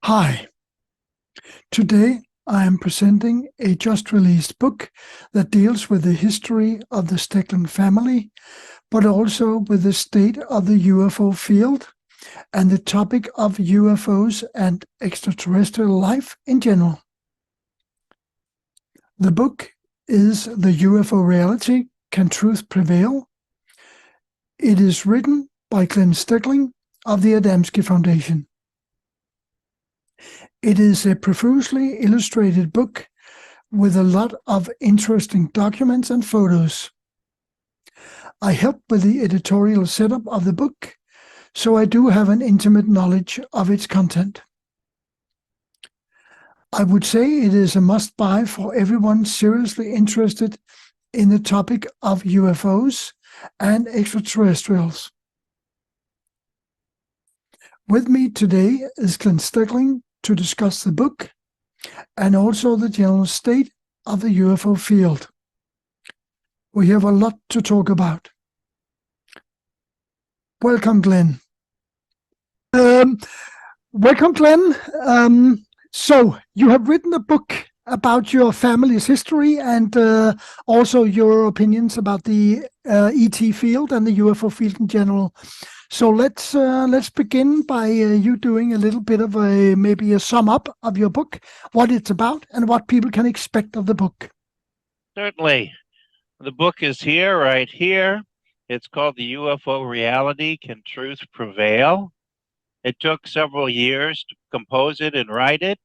Hi, today I am presenting a just released book that deals with the history of the Steckling family, but also with the state of the UFO field and the topic of UFOs and extraterrestrial life in general. The book is The UFO Reality, Can Truth Prevail? It is written by Glenn Steckling of the Adamski Foundation. It is a profusely illustrated book with a lot of interesting documents and photos. I helped with the editorial setup of the book, so I do have an intimate knowledge of its content. I would say it is a must-buy for everyone seriously interested in the topic of UFOs and extraterrestrials. With me today is Glenn Steckling to discuss the book and also the general state of the UFO field. We have a lot to talk about. Welcome, Glenn. Welcome, Glenn. So you have written a book about your family's history and also your opinions about the ET field and the UFO field in general. So let's begin by you doing a little bit of maybe a sum up of your book, what it's about, and what people can expect of the book. Certainly. The book is here, right here. It's called The UFO Reality, Can Truth Prevail? It took several years to compose it and write it,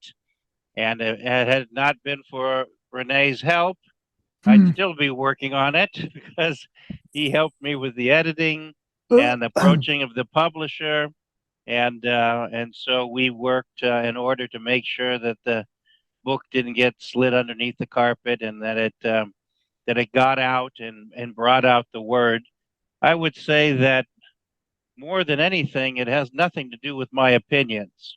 and it had not been for Renee's help, I'd still be working on it because he helped me with the editing and the approaching of the publisher, and so we worked in order to make sure that the book didn't get slid underneath the carpet and that it got out and brought out the word. I would say that more than anything, it has nothing to do with my opinions.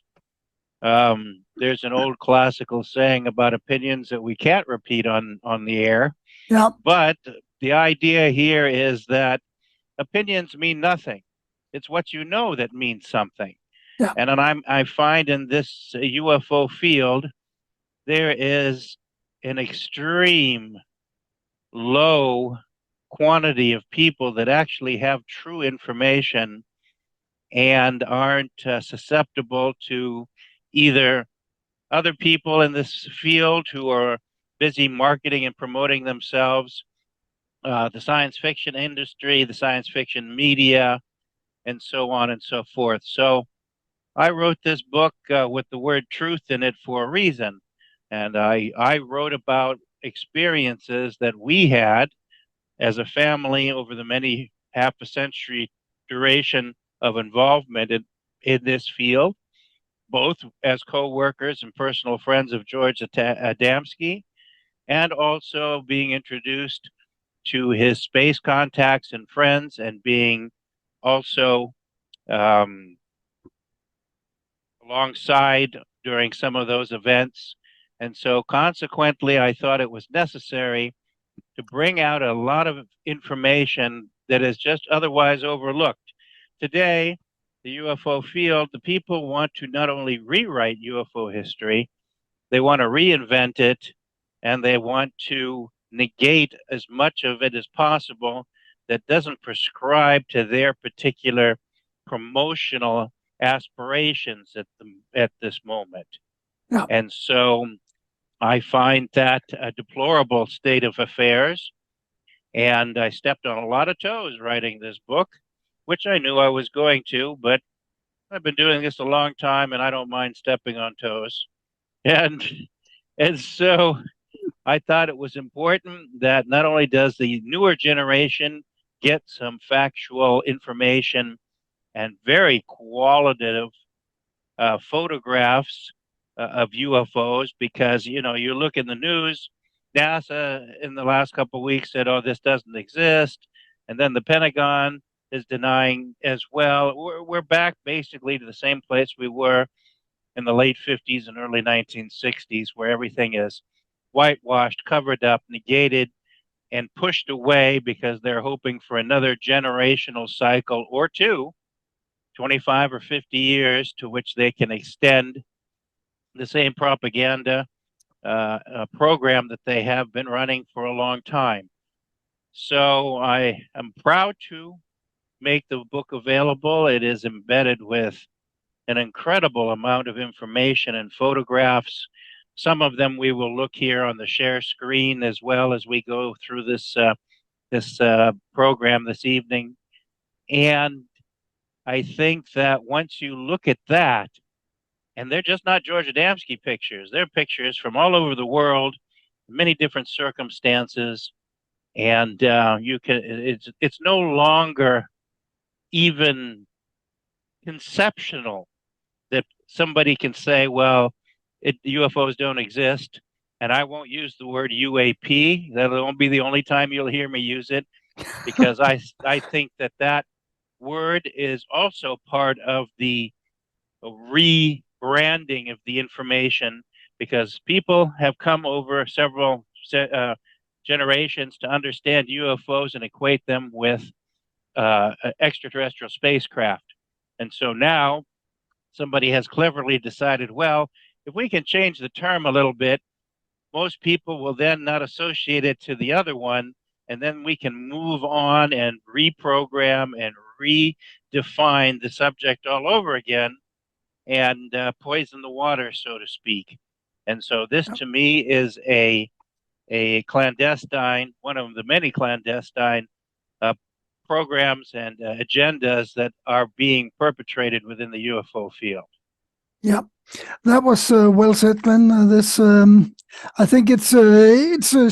There's an old classical saying about opinions that we can't repeat on the air. Yeah. But the idea here is that opinions mean nothing. It's what you know that means something. Yeah. And I find in this UFO field, there is an extreme low quantity of people that actually have true information and aren't susceptible to either other people in this field who are busy marketing and promoting themselves, the science fiction industry, the science fiction media, and so on and so forth. So I wrote this book with the word truth in it for a reason. And I wrote about experiences that we had as a family over the many half a century duration of involvement in this field, both as co-workers and personal friends of George Adamski, and also being introduced to his space contacts and friends, and being also alongside during some of those events. And so consequently, I thought it was necessary to bring out a lot of information that is just otherwise overlooked. Today, the UFO field, the people want to not only rewrite UFO history, they want to reinvent it, and they want to negate as much of it as possible that doesn't prescribe to their particular promotional aspirations at this moment. Yeah. And so I find that a deplorable state of affairs, and I stepped on a lot of toes writing this book, which I knew I was going to, but I've been doing this a long time and I don't mind stepping on toes. And so I thought it was important that not only does the newer generation get some factual information and very qualitative photographs of UFOs, because, you know, you look in the news, NASA in the last couple of weeks said, oh, this doesn't exist. And then the Pentagon is denying as well. We're back basically to the same place we were in the late 50s and early 1960s, where everything is whitewashed, covered up, negated, and pushed away because they're hoping for another generational cycle or two, 25 or 50 years, to which they can extend the same propaganda program that they have been running for a long time. So I am proud to make the book available. It is embedded with an incredible amount of information and photographs. Some of them we will look here on the share screen as well as we go through this program this evening. And I think that once you look at that, and they're just not George Adamski pictures, they're pictures from all over the world, many different circumstances, and you can. It's no longer even conceptual that somebody can say, well, UFOs don't exist. And I won't use the word UAP. That won't be the only time you'll hear me use it, because I think that word is also part of the rebranding of the information, because people have come over several generations to understand UFOs and equate them with extraterrestrial spacecraft. And so now somebody has cleverly decided, well, if we can change the term a little bit, most people will then not associate it to the other one, and then we can move on and reprogram and redefine the subject all over again and poison the water, so to speak. And so this to me is a clandestine, one of the many clandestine programs and agendas that are being perpetrated within the UFO field. Yeah, that was well said, Glenn. I think it's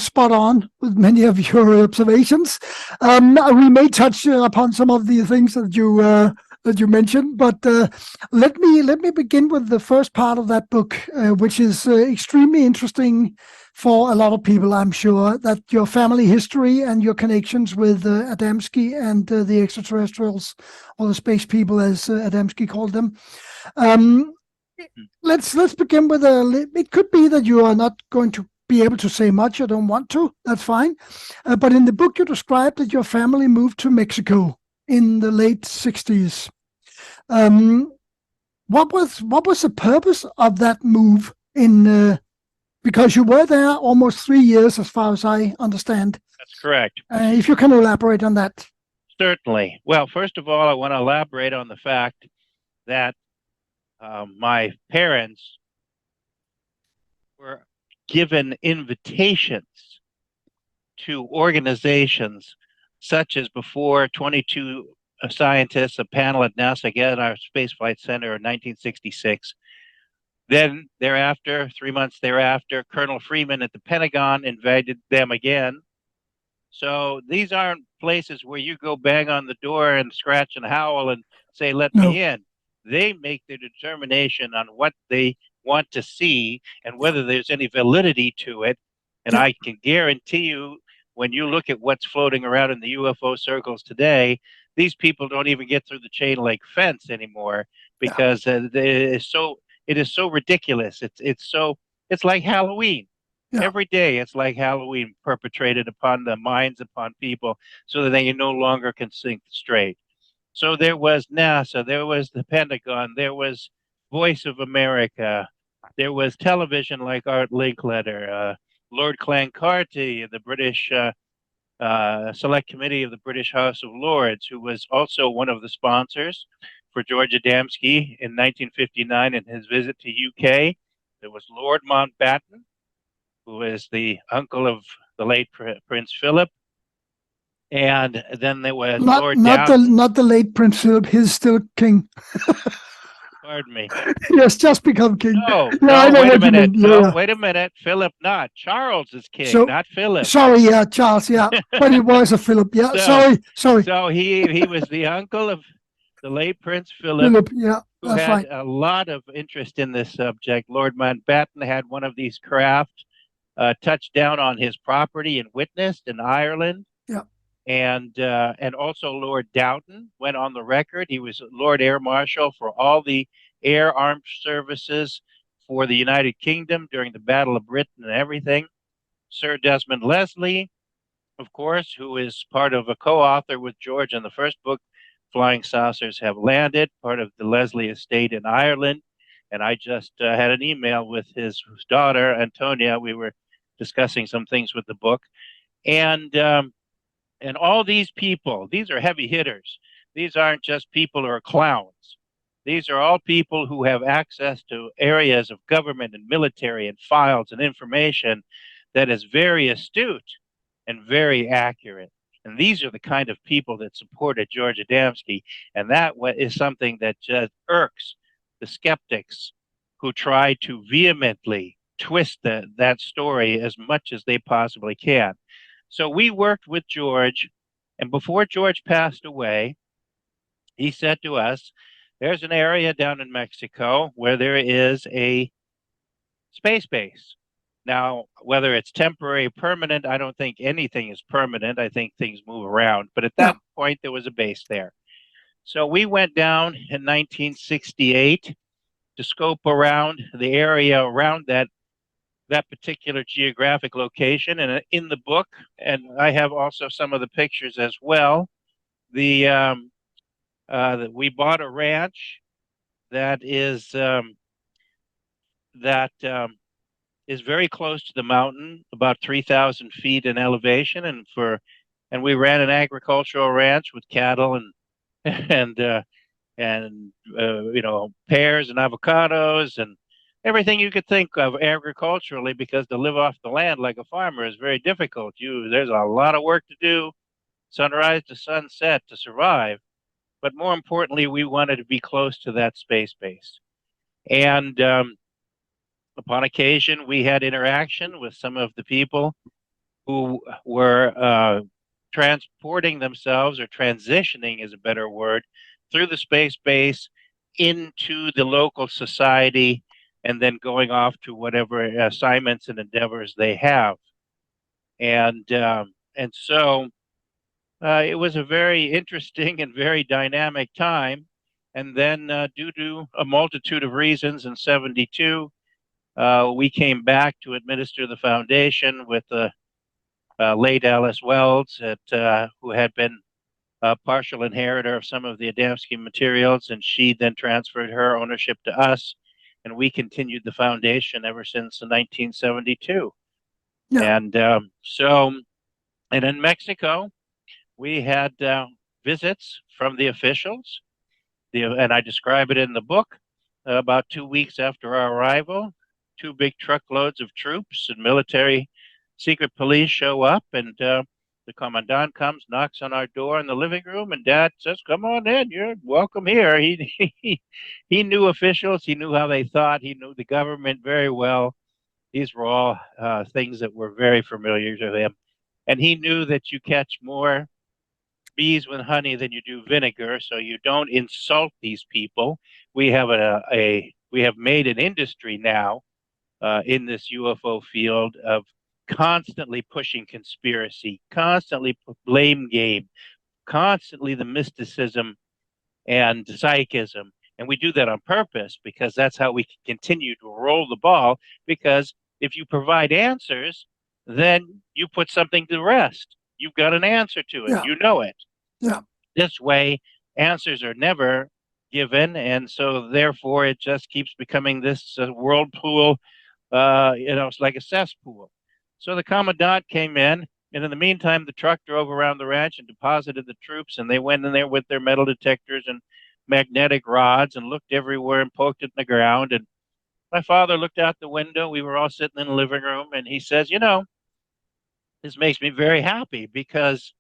spot on with many of your observations. We may touch upon some of the things that you mentioned, but let me begin with the first part of that book, which is extremely interesting for a lot of people, I'm sure, that your family history and your connections with Adamski and the extraterrestrials, or the space people, as Adamski called them. Let's begin with it could be that you are not going to be able to say much. I don't want to. That's fine. But in the book, you described that your family moved to Mexico in the late 60s. What was the purpose of that move because you were there almost 3 years, as far as I understand. That's correct. If you can elaborate on that. Certainly. Well, first of all, I want to elaborate on the fact that my parents were given invitations to organizations such as, before 22 scientists, a panel at NASA at our Space Flight Center in 1966. Then thereafter, 3 months thereafter, Colonel Freeman at the Pentagon invited them again. So these aren't places where you go bang on the door and scratch and howl and say, let me in. They make their determination on what they want to see and whether there's any validity to it. And I can guarantee you, when you look at what's floating around in the UFO circles today, these people don't even get through the chain link fence anymore, because it is so ridiculous. It's like Halloween. Yeah. Every day it's like Halloween perpetrated upon the minds, upon people, so that they no longer can think straight. So there was NASA, there was the Pentagon, there was Voice of America, there was television like Art Linkletter, Lord Clancarty, the British Select Committee of the British House of Lords, who was also one of the sponsors for George Adamski in 1959 in his visit to UK. There was Lord Mountbatten, who is the uncle of the late Prince Philip. And then there was Lord Downton. Not the late Prince Philip, he's still king. Pardon me. Yes, just become king. No, wait a minute. No, wait a minute. Philip not. Charles is king, not Philip. Sorry, Charles, but he was a Philip, sorry. So he was the uncle of the late Prince Philip, who had a lot of interest in this subject. Lord Mountbatten had one of these craft touch down on his property and witnessed in Ireland. Yeah. And also Lord Downton went on the record. He was Lord Air Marshal for all the air armed services for the United Kingdom during the Battle of Britain and everything. Sir Desmond Leslie, of course, who is part of a co-author with George on the first book, Flying Saucers Have Landed, part of the Leslie estate in Ireland. And I just had an email with his daughter, Antonia. We were discussing some things with the book. And all these people, these are heavy hitters. These aren't just people who are clowns. These are all people who have access to areas of government and military and files and information that is very astute and very accurate. And these are the kind of people that supported George Adamski. And that is something that just irks the skeptics who try to vehemently twist that story as much as they possibly can. So we worked with George, and before George passed away, he said to us, there's an area down in Mexico where there is a space base. Now, whether it's temporary or permanent, I don't think anything is permanent. I think things move around. But at that point, there was a base there. So we went down in 1968 to scope around the area around that particular geographic location. And in the book, and I have also some of the pictures as well, we bought a ranch that is very close to the mountain, about 3,000 feet in elevation, and we ran an agricultural ranch with cattle and pears and avocados and everything you could think of agriculturally, because to live off the land like a farmer is very difficult. There's a lot of work to do, sunrise to sunset, to survive. But more importantly, we wanted to be close to that space base. And upon occasion, we had interaction with some of the people who were transporting themselves, or transitioning is a better word, through the space base into the local society, and then going off to whatever assignments and endeavors they have. And so it was a very interesting and very dynamic time. And then due to a multitude of reasons, in 72, we came back to administer the foundation with the late Alice Wells, who had been a partial inheritor of some of the Adamski materials, and she then transferred her ownership to us, and we continued the foundation ever since 1972. Yeah. And and in Mexico, we had visits from the officials, and I describe it in the book. About 2 weeks after our arrival, 2 big truckloads of troops and military secret police show up, and the commandant comes, knocks on our door in the living room, and Dad says, "Come on in, you're welcome here." He knew officials, he knew how they thought, he knew the government very well. These were all things that were very familiar to him. And he knew that you catch more bees with honey than you do vinegar, so you don't insult these people. We have we have made an industry now in this UFO field of constantly pushing conspiracy, constantly blame game, constantly the mysticism and psychism. And we do that on purpose, because that's how we can continue to roll the ball. Because if you provide answers, then you put something to rest. You've got an answer to it. Yeah. You know it. Yeah. This way, answers are never given. And so therefore, it just keeps becoming this whirlpool. It's like a cesspool. So the commandant came in, and in the meantime, the truck drove around the ranch and deposited the troops, and they went in there with their metal detectors and magnetic rods and looked everywhere and poked it in the ground. And my father looked out the window. We were all sitting in the living room, and he says, this makes me very happy, because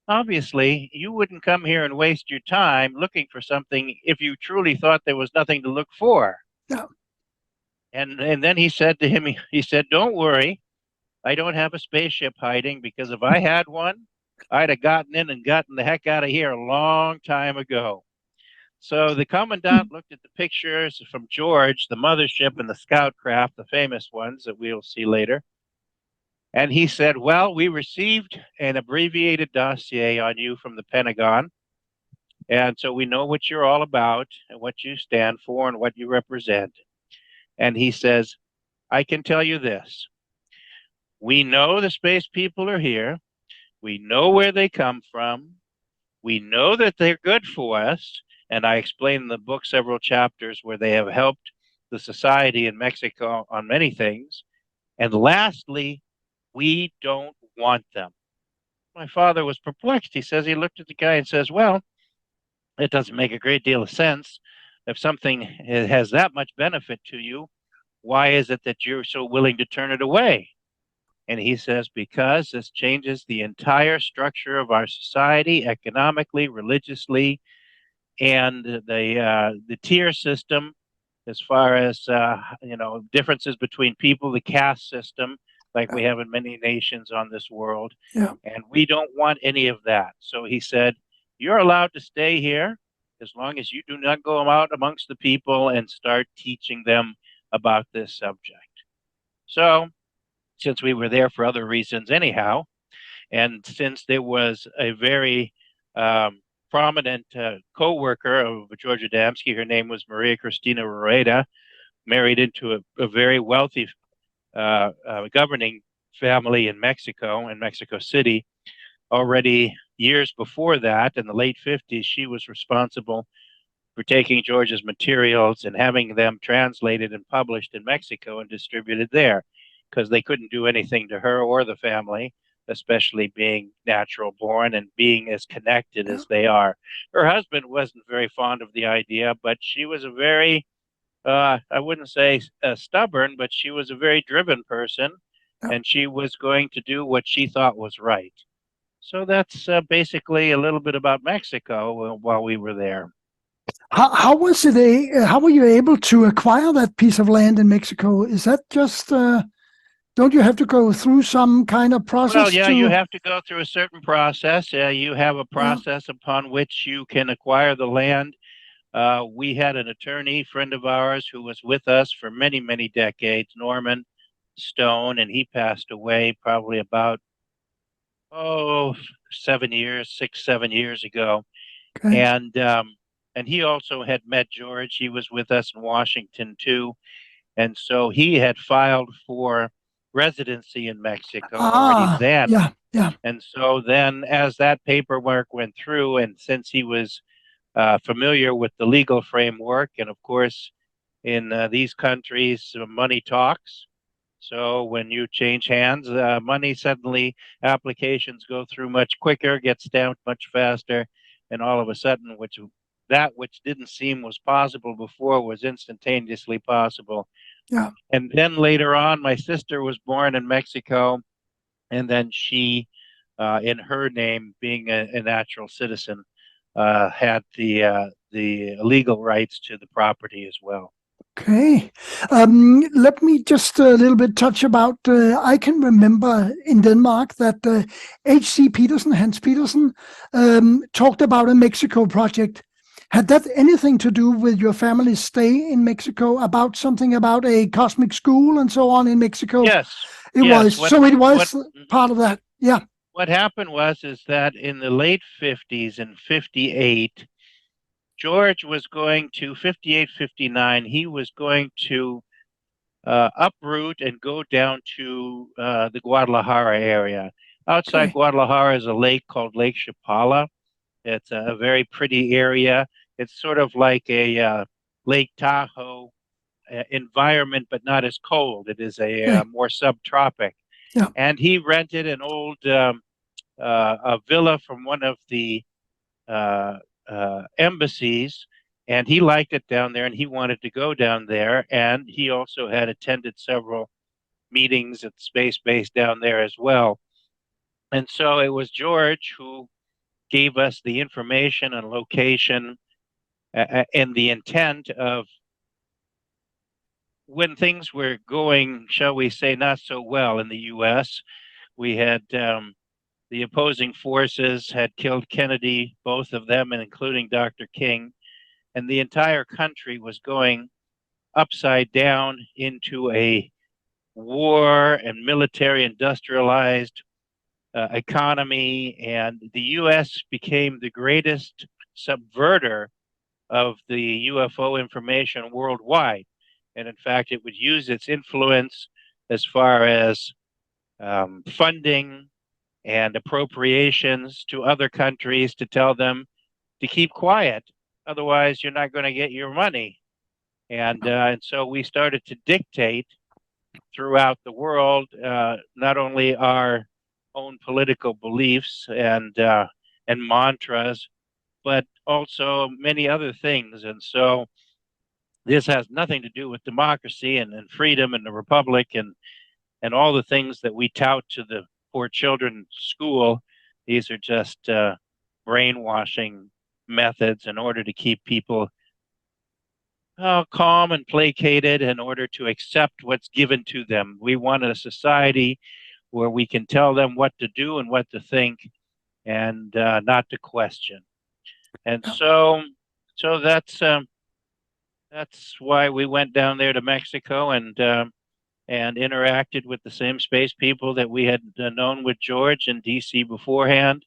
obviously you wouldn't come here and waste your time looking for something if you truly thought there was nothing to look for. Yeah. And then he said to him, he said, "Don't worry, I don't have a spaceship hiding, because if I had one, I'd have gotten in and gotten the heck out of here a long time ago." So the commandant looked at the pictures from George, the mothership and the scout craft, the famous ones that we'll see later. And he said, "Well, we received an abbreviated dossier on you from the Pentagon. And so we know what you're all about and what you stand for and what you represent." And he says, "I can tell you this. We know the space people are here. We know where they come from. We know that they're good for us." And I explain in the book several chapters where they have helped the society in Mexico on many things. And lastly, we don't want them. My father was perplexed. He says, he looked at the guy and says, well, it doesn't make a great deal of sense. If something has that much benefit to you, why is it that you're so willing to turn it away? And he says, because this changes the entire structure of our society, economically, religiously, and the tier system, as far as differences between people, the caste system, like we have in many nations on this world. Yeah. And we don't want any of that. So he said, you're allowed to stay here as long as you do not go out amongst the people and start teaching them about this subject. So since we were there for other reasons anyhow, and since there was a very prominent co-worker of George Adamski, her name was Maria Cristina Rueda, married into a very wealthy governing family in Mexico City. Already years before that, in the late 50s, she was responsible for taking George's materials and having them translated and published in Mexico and distributed there, because they couldn't do anything to her or the family, especially being natural born and being as connected as they are. Her husband wasn't very fond of the idea, but she was a very, I wouldn't say stubborn, but she was a very driven person, and she was going to do what she thought was right. So that's basically a little bit about Mexico while we were there. How was it? How were you able to acquire that piece of land in Mexico? Is that just? Don't you have to go through some kind of process? Well, yeah, you have to go through a certain process. You have a process upon which you can acquire the land. We had an attorney friend of ours who was with us for many, many decades, Norman Stone, and he passed away probably about 7 years, 6, 7 years ago. Okay. And he also had met George. He was with us in Washington too, and so he had filed for residency in Mexico already then. Yeah. And so then, as that paperwork went through, and since he was familiar with the legal framework, and of course, in these countries, money talks. So when you change hands, money suddenly, applications go through much quicker, get stamped much faster, and all of a sudden, which didn't seem was possible before was instantaneously possible. Yeah. And then later on, my sister was born in Mexico, and then she, in her name, being a natural citizen, had the legal rights to the property as well. Okay. Let me just a little bit touch about, I can remember in Denmark that H.C. Peterson, Hans Peterson, talked about a Mexico project. Had that anything to do with your family's stay in Mexico, about something about a cosmic school and so on in Mexico? Yes. It was. So it was part of that. Yeah. What happened is that in the late 50s, in 58, George was going to 58, 59. He was going to uproot and go down to the Guadalajara area. Outside Guadalajara is a lake called Lake Chapala. It's a very pretty area. It's sort of like a Lake Tahoe environment, but not as cold. It is a more subtropic. Yeah. And he rented an old a villa from one of the embassies, and he liked it down there, and he wanted to go down there. And he also had attended several meetings at Space Base down there as well. And so it was George who gave us the information and location and the intent of, when things were going, shall we say, not so well in the U.S. We had the opposing forces had killed Kennedy, both of them, and including Dr. King, and the entire country was going upside down into a war and military industrialized economy, and the U.S. became the greatest subverter of the UFO information worldwide. And in fact, it would use its influence as far as funding and appropriations to other countries to tell them to keep quiet. Otherwise, you're not going to get your money. And so we started to dictate throughout the world, not only our own political beliefs and mantras, but also many other things. And so this has nothing to do with democracy and freedom and the republic and all the things that we tout to the poor children in school. These are just brainwashing methods in order to keep people calm and placated in order to accept what's given to them. We want a society where we can tell them what to do and what to think and not to question. And so that's why we went down there to Mexico and interacted with the same space people that we had known with George in D.C. beforehand,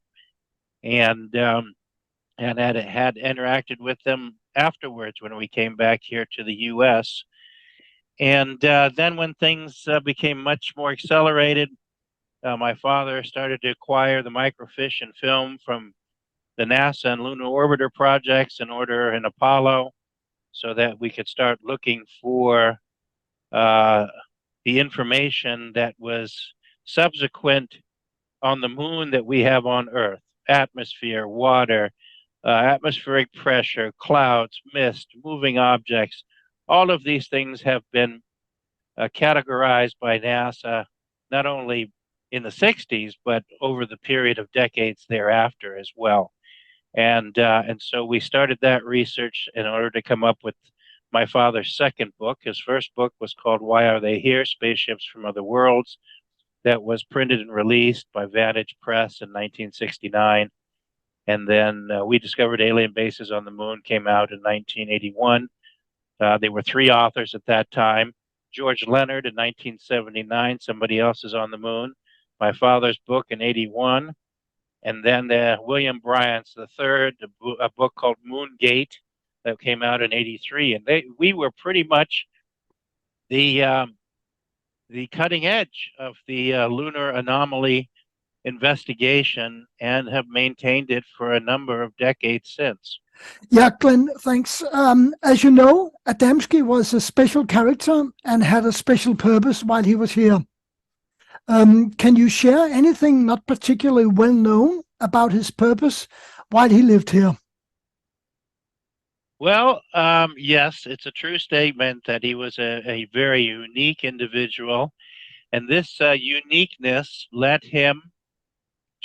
and had interacted with them afterwards when we came back here to the U.S. And then when things became much more accelerated, my father started to acquire the microfiche and film from the NASA and lunar orbiter projects in Apollo, so that we could start looking for the information that was subsequent on the moon that we have on Earth: atmosphere, water, atmospheric pressure, clouds, mist, moving objects. All of these things have been categorized by NASA, not only in the 60s, but over the period of decades thereafter as well. And so we started that research in order to come up with my father's second book. His first book was called Why Are They Here? Spaceships from Other Worlds. That was printed and released by Vantage Press in 1969. And then We Discovered Alien Bases on the Moon came out in 1981. There were three authors at that time. George Leonard in 1979, Somebody Else is on the Moon. My father's book in 81. And then William Bryant's the third, a book called Moongate that came out in 83. And we were pretty much the cutting edge of the lunar anomaly investigation and have maintained it for a number of decades since. Yeah, Glenn, thanks. As you know, Adamski was a special character and had a special purpose while he was here. Can you share anything not particularly well known about his purpose while he lived here? Well, yes, it's a true statement that he was a very unique individual. And this uniqueness led him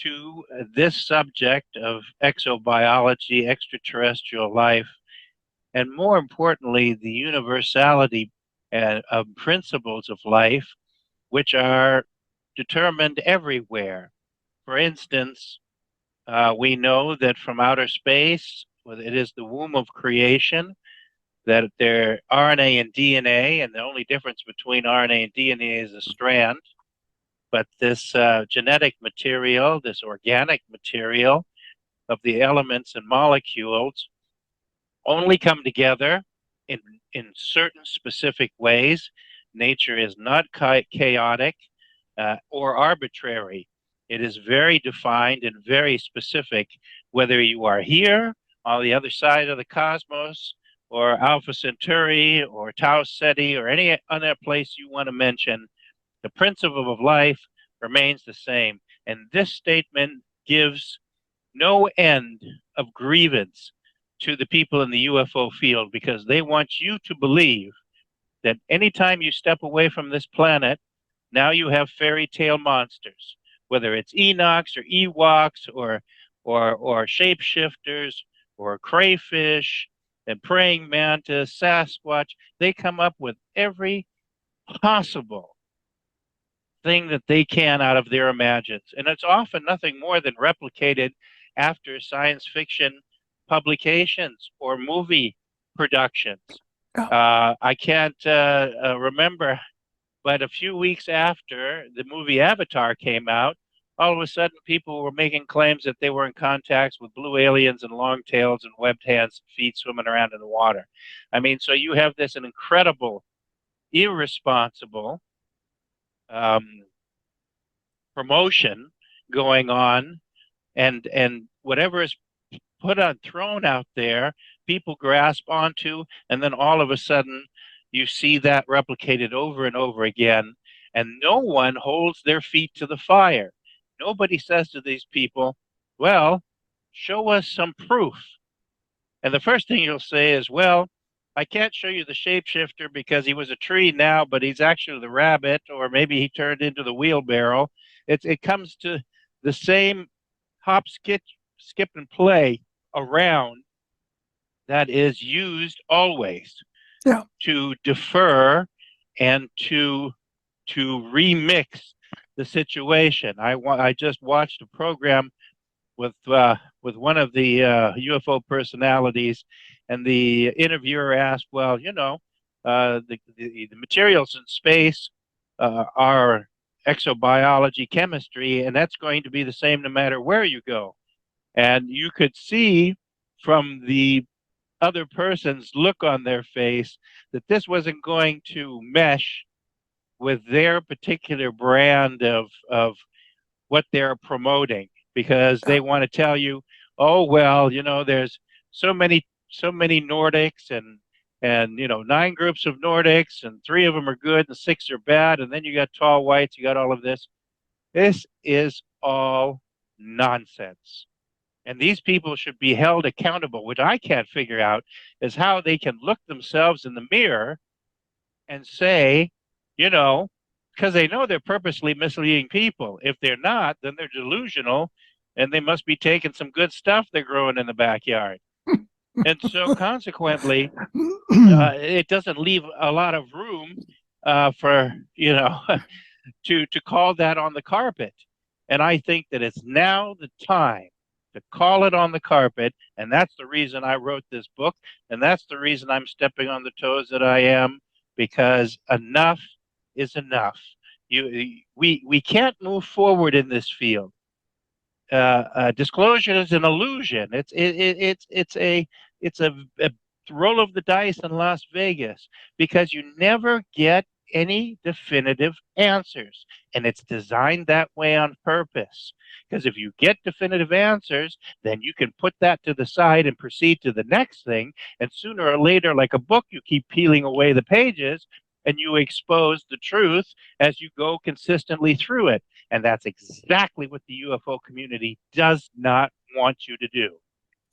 to this subject of exobiology, extraterrestrial life, and more importantly, the universality of principles of life, which are determined everywhere. For instance, we know that from outer space, it is the womb of creation, that there RNA and DNA, and the only difference between RNA and DNA is a strand. But this genetic material, this organic material of the elements and molecules only come together in certain specific ways. Nature is not chaotic or arbitrary. It is very defined and very specific, whether you are here on the other side of the cosmos, or Alpha Centauri, or Tau Ceti, or any other place you want to mention. The principle of life remains the same. And this statement gives no end of grievance to the people in the UFO field, because they want you to believe that anytime you step away from this planet, now you have fairy tale monsters, whether it's Enochs or Ewoks or shapeshifters or crayfish and praying mantis, Sasquatch. They come up with every possible thing that they can out of their imagines. And it's often nothing more than replicated after science fiction publications or movie productions. I can't remember, but a few weeks after the movie Avatar came out, all of a sudden people were making claims that they were in contact with blue aliens and long tails and webbed hands and feet swimming around in the water. I mean, so you have this an incredible, irresponsible promotion going on, and whatever is thrown out there, people grasp onto, and then all of a sudden you see that replicated over and over again, and no one holds their feet to the fire. Nobody says to these people, well, show us some proof. And the first thing you'll say is, well, I can't show you the shapeshifter because he was a tree now, but he's actually the rabbit, or maybe he turned into the wheelbarrow. It comes to the same hop, skip, and play around that is used always to defer and to remix the situation. I just watched a program with one of the UFO personalities, and the interviewer asked, "Well, you know, the materials in space are exobiology, chemistry, and that's going to be the same no matter where you go." And you could see from the other person's look on their face that this wasn't going to mesh with their particular brand of what they're promoting, because they want to tell you, oh well, you know, there's so many Nordics, and you know, 9 groups of Nordics, and 3 of them are good and 6 are bad, and then you got tall whites, you got all of this. This is all nonsense. And these people should be held accountable. What I can't figure out is how they can look themselves in the mirror and say, you know, because they know they're purposely misleading people. If they're not, then they're delusional, and they must be taking some good stuff they're growing in the backyard. And so consequently, it doesn't leave a lot of room for, you know, to call that on the carpet. And I think that it's now the time to call it on the carpet, and that's the reason I wrote this book, and that's the reason I'm stepping on the toes that I am, because enough is enough. We can't move forward in this field. Disclosure is an illusion. It's a roll of the dice in Las Vegas, because you never get any definitive answers, and it's designed that way on purpose. Because if you get definitive answers, then you can put that to the side and proceed to the next thing, and sooner or later, like a book, you keep peeling away the pages and you expose the truth as you go consistently through it. And that's exactly what the UFO community does not want you to do.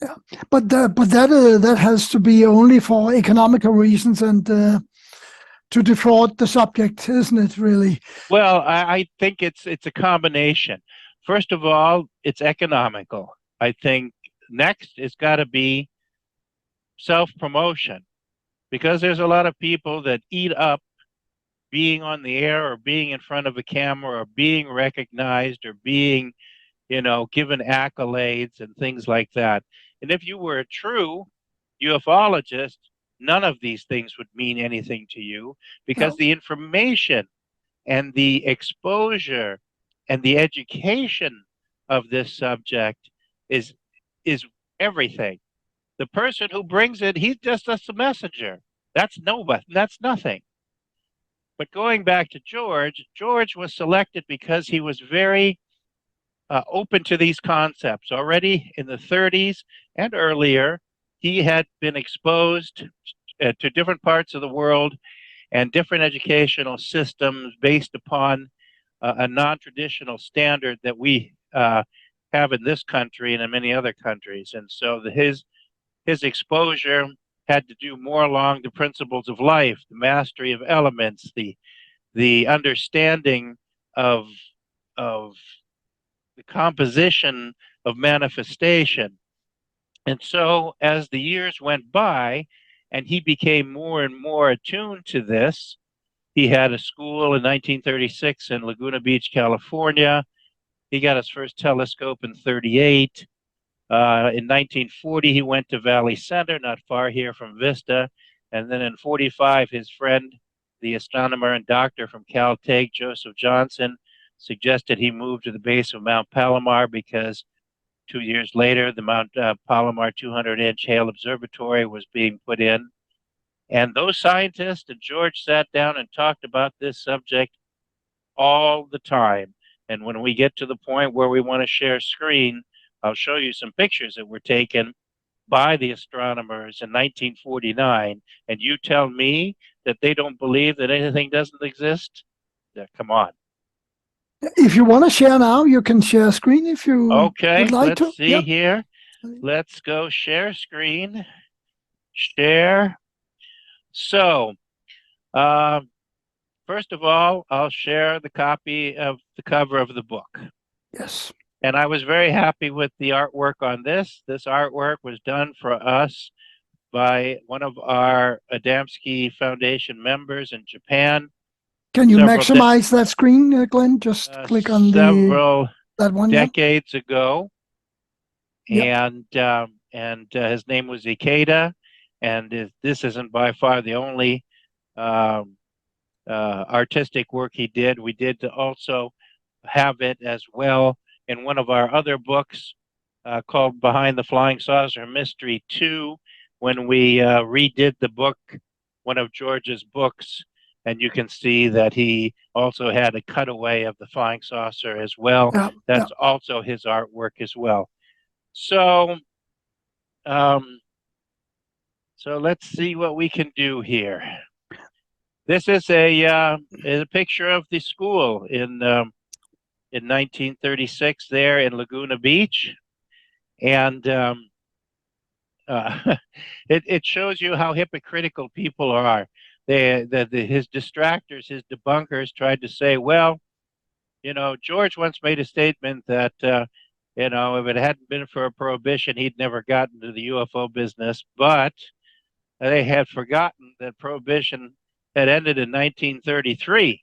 Yeah, but that has to be only for economical reasons and to defraud the subject, isn't it? Really? Well, I think it's a combination. First of all, it's economical. I think next it's got to be self-promotion, because there's a lot of people that eat up being on the air or being in front of a camera or being recognized or being, you know, given accolades and things like that. And if you were a true ufologist, none of these things would mean anything to you, because the information and the exposure and the education of this subject is everything. The person who brings it, he's just a messenger. That's nobody. That's nothing. But going back to George was selected because he was very open to these concepts. Already in the 30s and earlier, he had been exposed to different parts of the world and different educational systems based upon a non-traditional standard that we have in this country and in many other countries. And so his exposure had to do more along the principles of life, the mastery of elements, the understanding of the composition of manifestation. And so as the years went by and he became more and more attuned to this, he had a school in 1936 in Laguna Beach, California. He got his first telescope in 38. In 1940, he went to Valley Center, not far here from Vista. And then in 45, his friend, the astronomer and doctor from Caltech, Joseph Johnson, suggested he move to the base of Mount Palomar, because 2 years later, the Mount Palomar 200-inch Hale Observatory was being put in. And those scientists and George sat down and talked about this subject all the time. And when we get to the point where we want to share screen, I'll show you some pictures that were taken by the astronomers in 1949, and you tell me that they don't believe that anything doesn't exist? Yeah, come on. If you want to share now, you can share screen if you would Okay, like to. let's see Yep. here. Let's go share screen. Share. So, first of all, I'll share the copy of the cover of the book. Yes. And I was very happy with the artwork on this. This artwork was done for us by one of our Adamski Foundation members in Japan. Can you maximize that screen, Glenn? Just click on that one. Decades ago. Yep. And his name was Ikeda. And this isn't by far the only artistic work he did. We did also have it as well in one of our other books called Behind the Flying Saucer Mystery 2, when we redid the book, one of George's books, and you can see that he also had a cutaway of the flying saucer as well. Yeah, That's also his artwork as well. So, so let's see what we can do here. This is a picture of the school in 1936 there in Laguna Beach, and it shows you how hypocritical people are. His distractors, his debunkers, tried to say, well, George once made a statement that if it hadn't been for a prohibition, he'd never gotten into the UFO business. But they had forgotten that prohibition had ended in 1933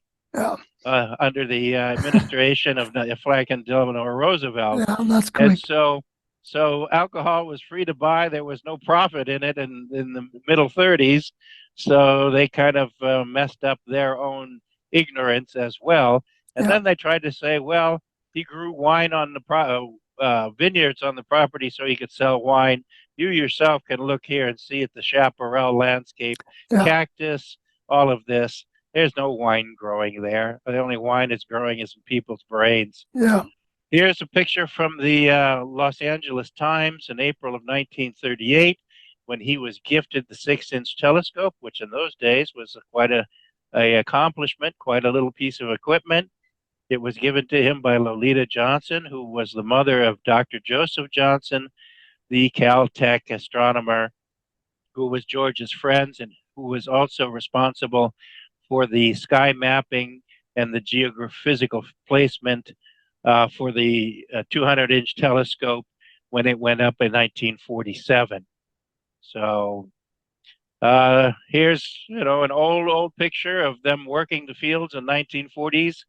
under the administration of Franklin Delano Roosevelt. Yeah, that's correct. And so alcohol was free to buy. There was no profit in it in the middle 30s. So they kind of messed up their own ignorance as well. And then they tried to say, well, he grew wine on the vineyards on the property so he could sell wine. You yourself can look here and see at the chaparral landscape, cactus, all of this. There's no wine growing there. The only wine that's growing is in people's brains. Yeah. Here's a picture from the Los Angeles Times in April of 1938 when he was gifted the 6-inch telescope, which in those days was quite a accomplishment, quite a little piece of equipment. It was given to him by Lolita Johnson, who was the mother of Dr. Joseph Johnson, the Caltech astronomer, who was George's friend and who was also responsible for the sky mapping and the geophysical placement for the 200-inch telescope when it went up in 1947. So here's an old picture of them working the fields in 1940s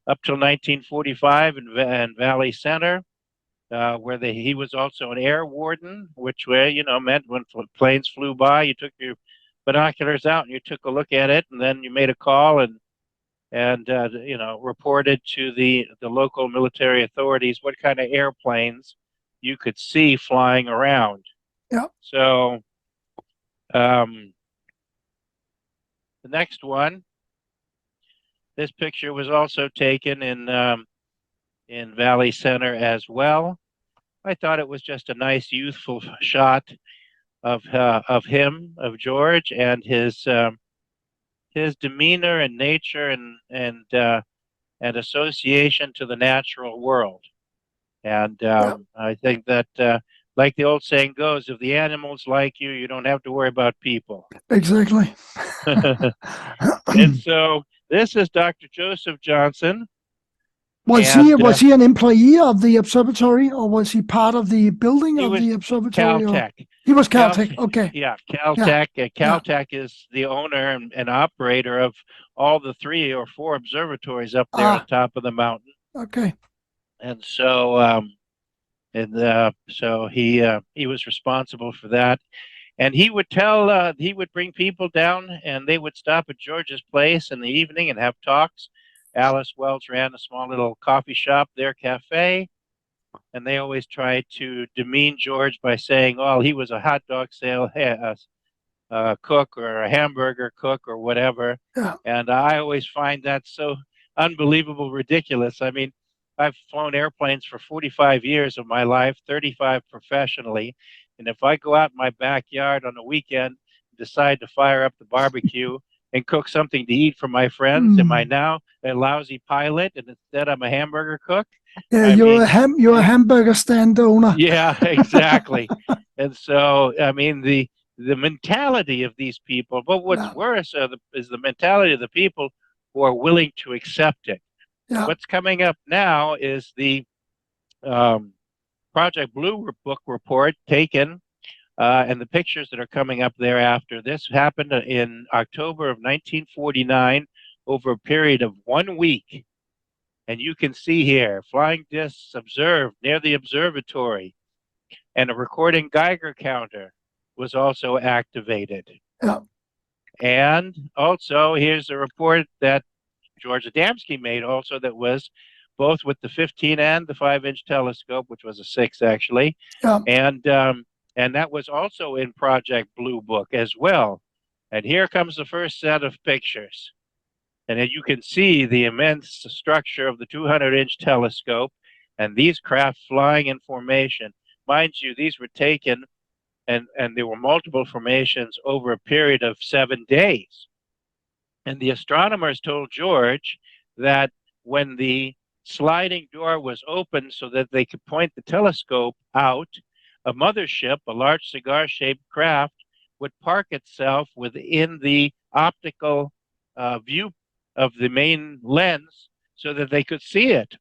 up till 1945 in Valley Center, where he was also an air warden, which meant when planes flew by, you took your binoculars out and you took a look at it, and then you made a call and reported to the local military authorities what kind of airplanes you could see flying around. Yeah. So the next one, this picture was also taken in Valley Center as well. I thought it was just a nice youthful shot of him, of George, and his demeanor and nature and association to the natural world. And I think that, like the old saying goes, if the animals like you, you don't have to worry about people. Exactly. And so this is Dr. Joseph Johnson. Was he an employee of the observatory, or was he part of the building of the observatory? Caltech. He was Caltech. Okay. Yeah, Caltech. Yeah. Caltech is the owner and operator of all the 3 or 4 observatories up there on top of the mountain. Okay. And so, so he was responsible for that. And he would he would bring people down, and they would stop at George's place in the evening and have talks. Alice Wells ran a small little coffee shop there, cafe, and they always tried to demean George by saying, "Oh, he was a hot dog cook or a hamburger cook or whatever." Yeah. And I always find that so unbelievable ridiculous. I mean, I've flown airplanes for 45 years of my life, 35 professionally, And if I go out in my backyard on a weekend, decide to fire up the barbecue and cook something to eat for my friends, am I now a lousy pilot and instead I'm a hamburger cook? Yeah, I you're mean, a hamburger stand owner. yeah, exactly. And so, I mean, the mentality of these people, but what's Yeah, worse is the mentality of the people who are willing to accept it. yeah, What's coming up now is the um, Project Blue Book report taken, and the pictures that are coming up thereafter. This happened in October of 1949 over a period of 1 week. And you can see here flying discs observed near the observatory, and a recording Geiger counter was also activated. yeah, And also, here's a report that George Adamski made also that was both with the 15 and the 5-inch telescope, which was a 6 actually, yeah. and that was also in Project Blue Book as well. And here comes the first set of pictures. And then you can see the immense structure of the 200-inch telescope and these craft flying in formation. Mind you, these were taken and there were multiple formations over a period of 7 days. And the astronomers told George that when the sliding door was opened so that they could point the telescope out, a mothership, a large cigar-shaped craft, would park itself within the optical view of the main lens so that they could see it.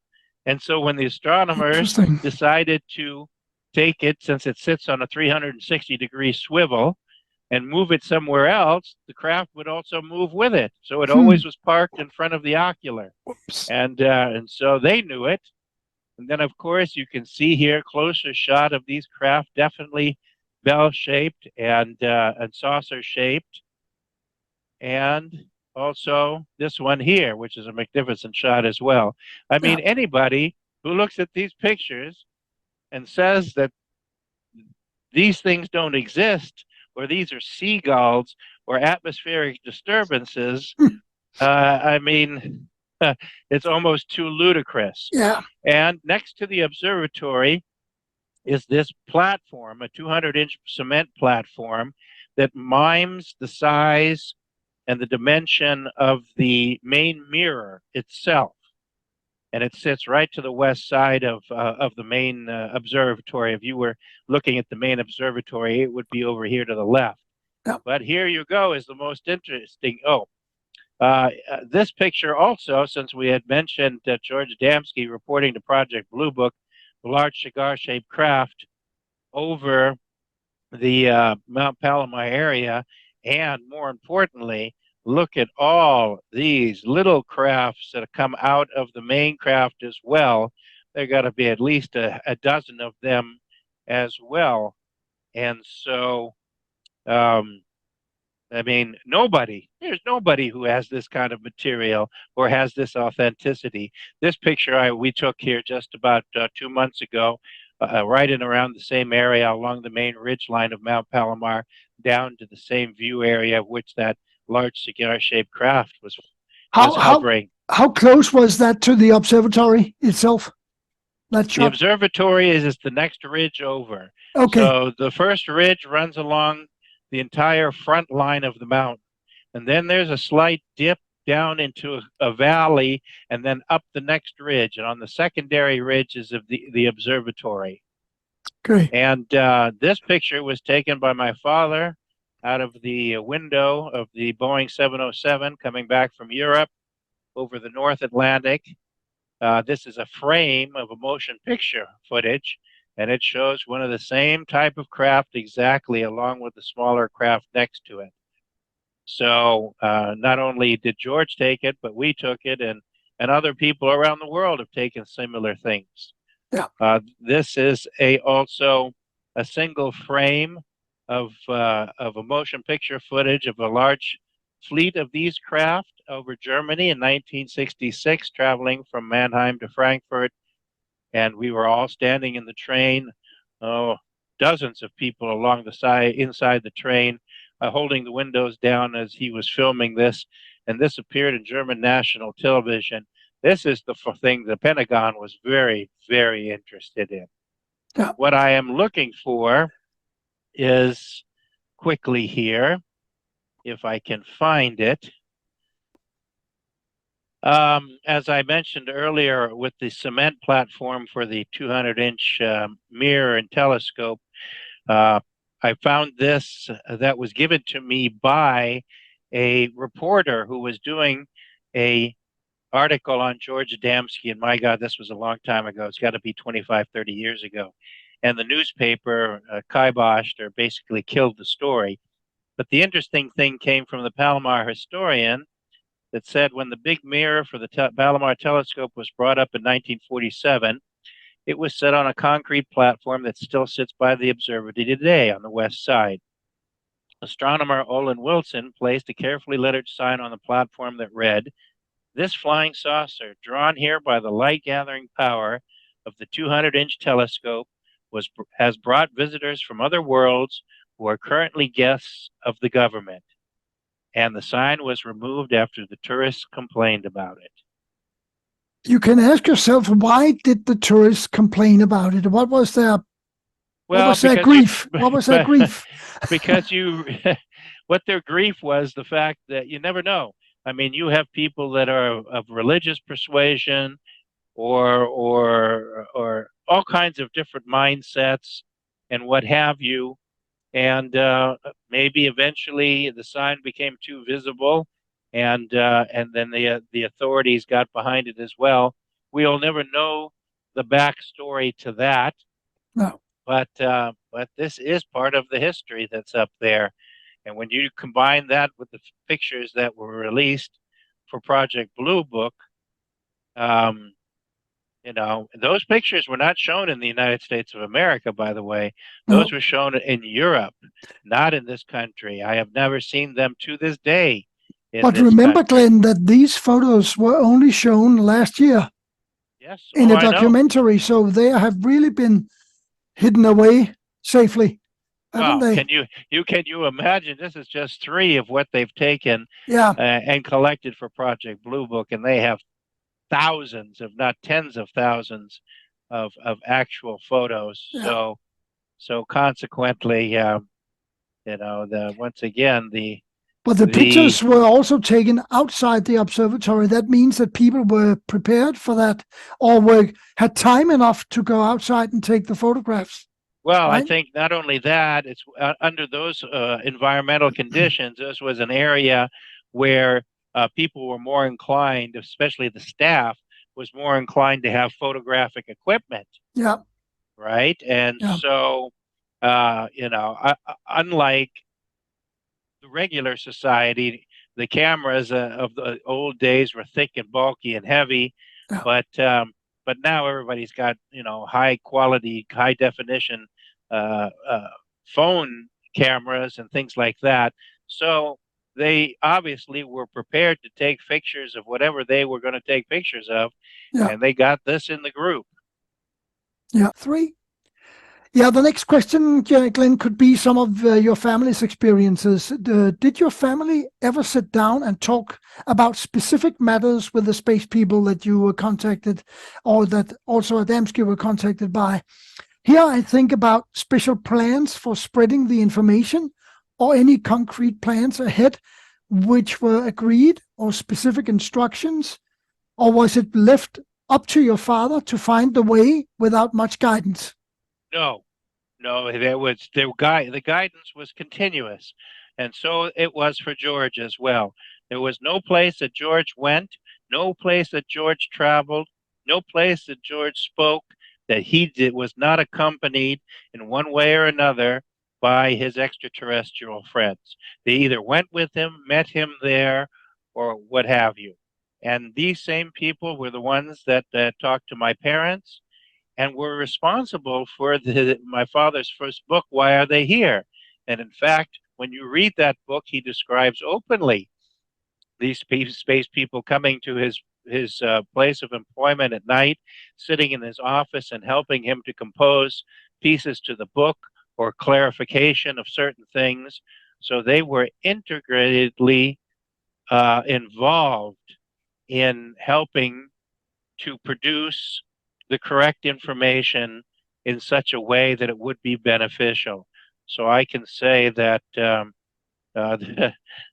And so when the astronomers decided to take it, since it sits on a 360-degree swivel, and move it somewhere else, the craft would also move with it. So it always was parked in front of the ocular. And so they knew it. And then, of course, you can see here closer shot of these craft, definitely bell-shaped and saucer-shaped. And also this one here, which is a magnificent shot as well. I mean, anybody who looks at these pictures and says that these things don't exist, or these are seagulls, or atmospheric disturbances, I mean, it's almost too ludicrous. Yeah. And next to the observatory is this platform, a 200-inch cement platform that mimes the size and the dimension of the main mirror itself. And it sits right to the west side of the main observatory. If you were looking at the main observatory, it would be over here to the left. Yep. But here you go is the most interesting. This picture also, since we had mentioned George Adamski reporting to Project Blue Book, the large cigar-shaped craft over the Mount Palomar area, and more importantly, look at all these little crafts that have come out of the main craft as well. There got to be at least a dozen of them as well. And so, I mean, there's nobody who has this kind of material or has this authenticity. This picture we took here just about 2 months ago, right in around the same area along the main ridge line of Mount Palomar, down to the same view area of which that large cigar-shaped craft was hovering. How close was that to the observatory itself? The observatory is the next ridge over. Okay. So the first ridge runs along the entire front line of the mountain. And then there's a slight dip down into a valley and then up the next ridge. And on the secondary ridge is of the observatory. Okay. And this picture was taken by my father out of the window of the Boeing 707 coming back from Europe over the North Atlantic. This is a frame of a motion picture footage, and it shows one of the same type of craft exactly along with the smaller craft next to it. So not only did George take it, but we took it, and other people around the world have taken similar things. Yeah. This is also a single frame of a motion picture footage of a large fleet of these craft over Germany in 1966, traveling from Mannheim to Frankfurt. And we were all standing in the train, dozens of people along the side, inside the train, holding the windows down as he was filming this. And this appeared in German national television. This is the thing the Pentagon was very, very interested in. Yeah. What I am looking for is quickly here, if I can find it. As I mentioned earlier, with the cement platform for the 200-inch mirror and telescope, I found this that was given to me by a reporter who was doing a article on George Adamski, and my God, this was a long time ago. It's got to be 25, 30 years ago. And the newspaper kiboshed or basically killed the story. But the interesting thing came from the Palomar historian that said when the big mirror for the Palomar telescope was brought up in 1947, it was set on a concrete platform that still sits by the observatory today on the west side. Astronomer Olin Wilson placed a carefully lettered sign on the platform that read, "This flying saucer, drawn here by the light-gathering power of the 200-inch telescope, has brought visitors from other worlds who are currently guests of the government." And the sign was removed after the tourists complained about it. You can ask yourself, why did the tourists complain about it? What was their grief? What was their grief? Because what their grief was the fact that you never know. I mean, you have people that are of religious persuasion or all kinds of different mindsets and what have you. And maybe eventually the sign became too visible, and then the authorities got behind it as well. We'll never know the backstory to that. No. But this is part of the history that's up there. And when you combine that with the pictures that were released for Project Blue Book, those pictures were not shown in the United States of America, by the way. Those were shown in Europe, not in this country. I have never seen them to this day. But remember, Glenn, that these photos were only shown last year. Yes. In a documentary, so they have really been hidden away safely, haven't they? Can you imagine? This is just 3 of what they've taken and collected for Project Blue Book, and they have thousands, if not tens of thousands, of actual photos. Yeah. So consequently, once again But the pictures were also taken outside the observatory. That means that people were prepared for that, or had time enough to go outside and take the photographs. Well, right? I think not only that, it's under those environmental conditions, this was an area where people were more inclined, especially the staff, was more inclined to have photographic equipment. Yeah. Right? And so, unlike the regular society, the cameras of the old days were thick and bulky and heavy, but now everybody's got high quality, high definition phone cameras and things like that. So they obviously were prepared to take pictures of whatever they were going to take pictures of, and they got this in the group. Yeah. 3. Yeah, the next question, Glenn, could be some of your family's experiences. Did your family ever sit down and talk about specific matters with the space people that you were contacted, or that also Adamski were contacted by? Here I think about special plans for spreading the information, or any concrete plans ahead which were agreed, or specific instructions, or was it left up to your father to find the way without much guidance? No, the guidance was continuous, and so it was for George as well. There was no place that George went, no place that George traveled, no place that George spoke that he was not accompanied in one way or another by his extraterrestrial friends. They either went with him, met him there, or what have you. And these same people were the ones that talked to my parents and were responsible for my father's first book, Why Are They Here? And in fact, when you read that book, he describes openly these space people coming to his place of employment at night, sitting in his office and helping him to compose pieces to the book or clarification of certain things. So they were integratedly involved in helping to produce the correct information in such a way that it would be beneficial. So I can say that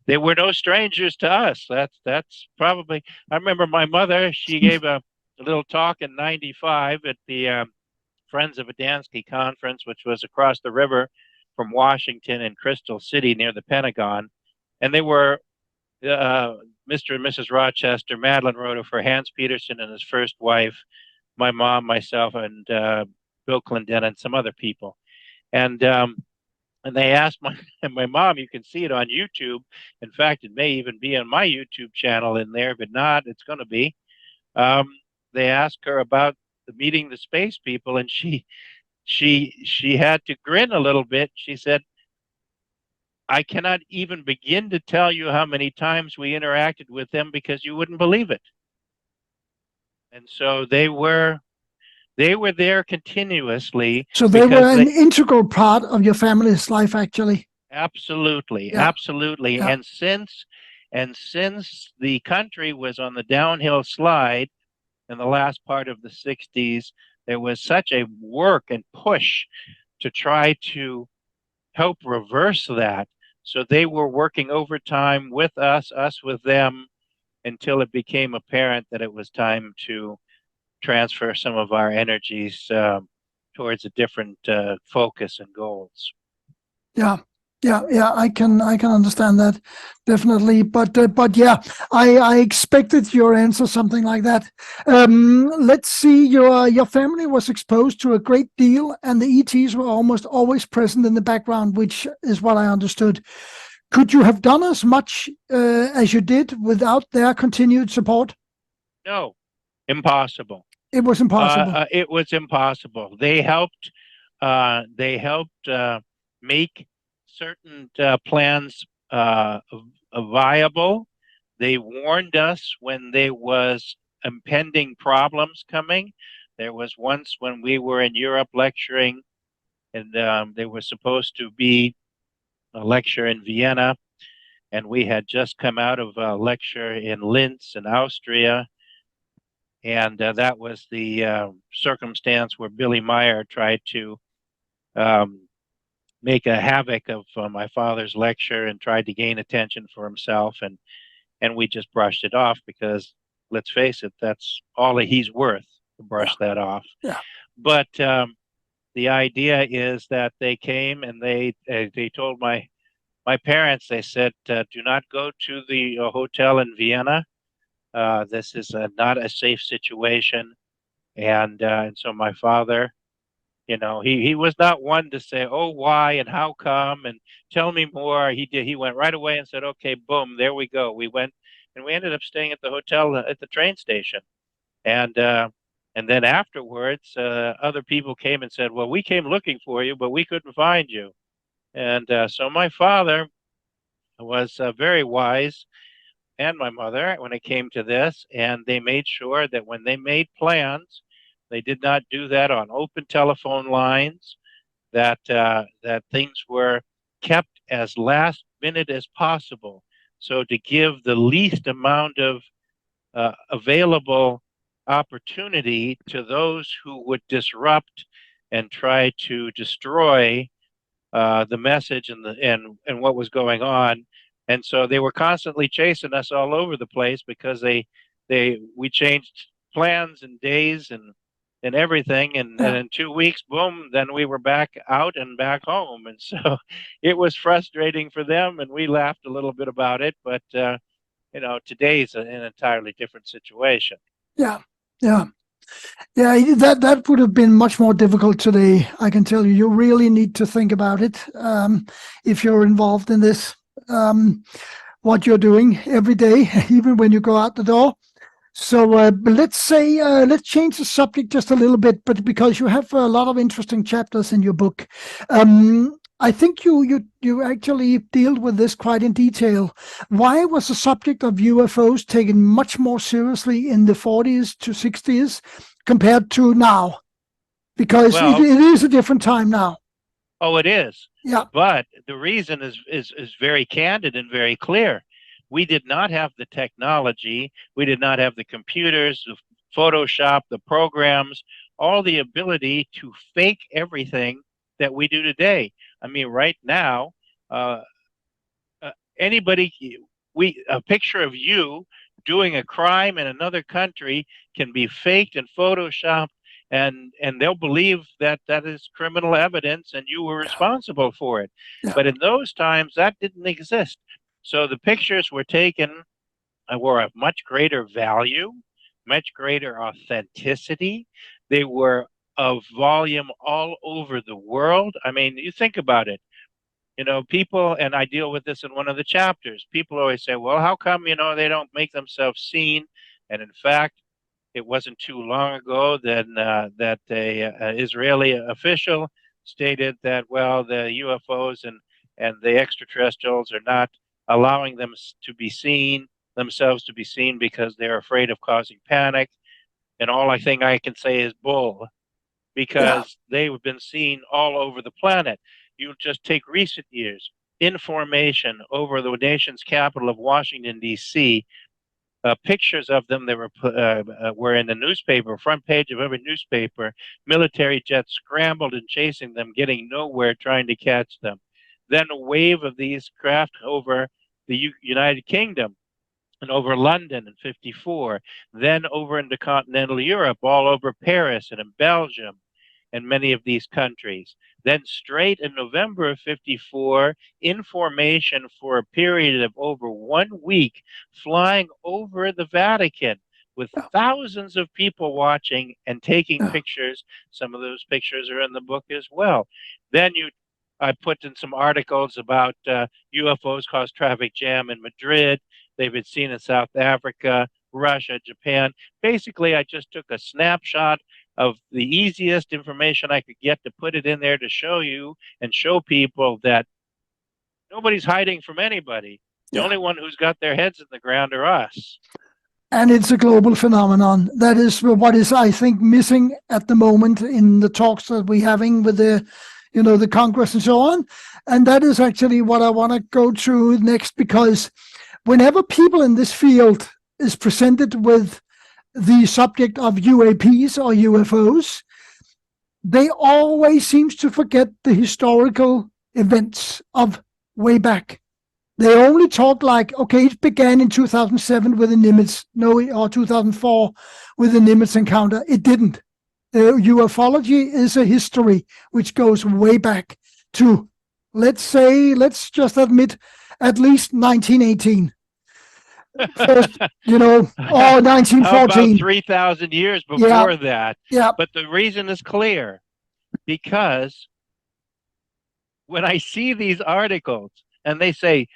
they were no strangers to us. That's probably. I remember my mother. She gave a little talk in '95 at the Friends of Adamski conference, which was across the river from Washington in Crystal City near the Pentagon, and they were Mr. and Mrs. Rochester. Madeline Rhoda for Hans Peterson and his first wife, my mom, myself, and Bill Clendon and some other people, and. And they asked my mom, you can see it on YouTube. In fact, it may even be on my YouTube channel in there. If not, it's going to be. Um, they asked her about meeting the space people, and she had to grin a little bit. She said, I cannot even begin to tell you how many times we interacted with them because you wouldn't believe it. And so they were there continuously. So they were an integral part of your family's life, actually. Absolutely, Yeah. absolutely. Yeah. And since the country was on the downhill slide in the last part of the 60s, there was such a work and push to try to help reverse that. So they were working overtime with us with them, until it became apparent that it was time to transfer some of our energies towards a different focus and goals. Yeah. I can understand that, definitely. But yeah, I expected your answer something like that. Let's see. Your family was exposed to a great deal, and the ETs were almost always present in the background, which is what I understood. Could you have done as much as you did without their continued support? No, impossible. It was impossible. It was impossible. They helped. They helped make certain plans viable. They warned us when there was impending problems coming. There was once when we were in Europe lecturing, and there was supposed to be a lecture in Vienna, and we had just come out of a lecture in Linz in Austria. And that was the circumstance where Billy Meyer tried to make a havoc of my father's lecture and tried to gain attention for himself. And we just brushed it off because, let's face it, that's all he's worth, to brush that off. Yeah. But the idea is that they came and they told my parents, they said, do not go to the hotel in Vienna. This is not a safe situation. And so my father, he was not one to say, oh, why and how come and tell me more. He went right away and said, okay, boom, there we go. We went and we ended up staying at the hotel at the train station. And then afterwards, other people came and said, well, we came looking for you, but we couldn't find you. And so my father was very wise, and my mother, when it came to this, and they made sure that when they made plans, they did not do that on open telephone lines, that that things were kept as last minute as possible, so to give the least amount of available opportunity to those who would disrupt and try to destroy the message and what was going on. And so they were constantly chasing us all over the place because we changed plans and days and everything, and in 2 weeks, boom, then we were back out and back home. And so it was frustrating for them, and we laughed a little bit about it. But today's an entirely different situation. Yeah. That would have been much more difficult today. I can tell you. You really need to think about it if you're involved in this. What you're doing every day, even when you go out the door. So let's change the subject just a little bit, but because you have a lot of interesting chapters in your book. I think you actually deal with this quite in detail. Why was the subject of UFOs taken much more seriously in the 40s to 60s compared to now? Because it is a different time now. Oh, it is. Yeah. But the reason is very candid and very clear. We did not have the technology. We did not have the computers, the Photoshop, the programs, all the ability to fake everything that we do today. I mean, right now, anybody, a picture of you doing a crime in another country can be faked and photoshopped, and they'll believe that that is criminal evidence and you were responsible for it. Yeah. But in those times, that didn't exist. So the pictures were taken were of much greater value, much greater authenticity. They were of volume all over the world. I mean, you think about it. You know, people, and I deal with this in one of the chapters. People always say, well, how come, they don't make themselves seen? And in fact, it wasn't too long ago that a Israeli official stated that, well, the UFOs and the extraterrestrials are not allowing them to be seen, themselves to be seen, because they're afraid of causing panic. And all I think I can say is bull, because they've been seen all over the planet. You just take recent years, information over the nation's capital of Washington, D.C., pictures of them that were in the newspaper, front page of every newspaper. Military jets scrambled and chasing them, getting nowhere, trying to catch them. Then a wave of these craft over the United Kingdom and over London in 54, then over into continental Europe, all over Paris and in Belgium and many of these countries. Then straight in November of 54, information for a period of over 1 week flying over the Vatican with thousands of people watching and taking pictures. Some of those pictures are in the book as well. Then I put in some articles about UFOs cause traffic jam in Madrid. They've been seen in South Africa, Russia, Japan. Basically, I just took a snapshot of the easiest information I could get to put it in there to show you and show people that nobody's hiding from anybody. The only one who's got their heads in the ground are us. And it's a global phenomenon. That is what is, I think, missing at the moment in the talks that we're having with the Congress and so on. And that is actually what I want to go to next, because whenever people in this field is presented with the subject of UAPs or UFOs, they always seem to forget the historical events of way back. They only talk like, okay, it began in 2007 with the Nimitz, or 2004 with the Nimitz encounter. It didn't. Ufology is a history which goes way back to, let's just admit, at least 1918. First, or 1914. How about 3,000 years before that? Yeah. But the reason is clear, because when I see these articles and they say,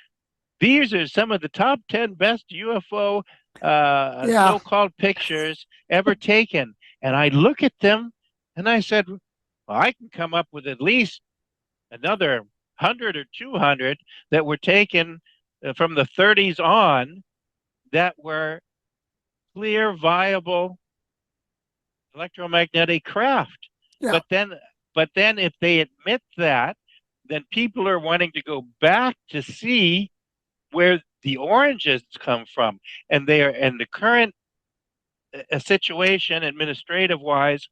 these are some of the top 10 best UFO so-called pictures ever taken, and I look at them and I said, well, I can come up with at least another 100 or 200 that were taken from the 30s on, that were clear, viable electromagnetic craft. Yeah. But then if they admit that, then people are wanting to go back to see where the oranges come from. And the current situation, administrative wise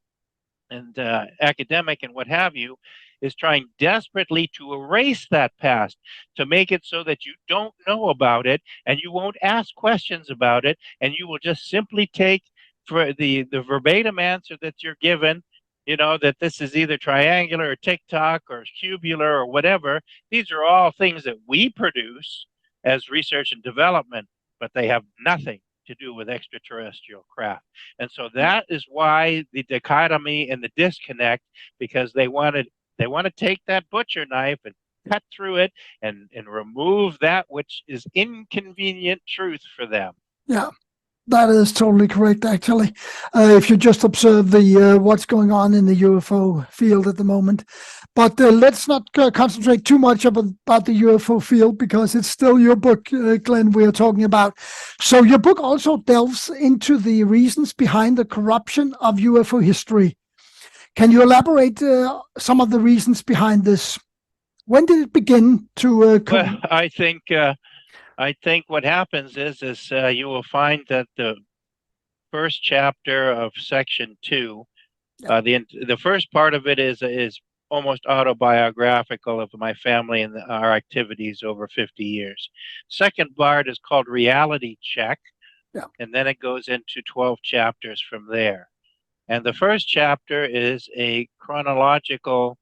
and academic and what have you, is trying desperately to erase that past, to make it so that you don't know about it and you won't ask questions about it, and you will just simply take for the verbatim answer that you're given, that this is either triangular or tic-tac or cubular or whatever. These are all things that we produce as research and development, but they have nothing to do with extraterrestrial craft. And so that is why the dichotomy and the disconnect, because they want to take that butcher knife and cut through it and remove that which is inconvenient truth for them. Yeah, that is totally correct, actually. If you just observe the what's going on in the UFO field at the moment. But let's not concentrate too much about the UFO field, because it's still your book, Glenn, we are talking about. So your book also delves into the reasons behind the corruption of UFO history. Can you elaborate some of the reasons behind this? When did it begin to? Well, I think what happens is you will find that the first chapter of section 2, the first part of it is almost autobiographical of my family and our activities over 50 years. Second part is called Reality Check, Yeah. and then it goes into 12 chapters from there. And the first chapter is a chronological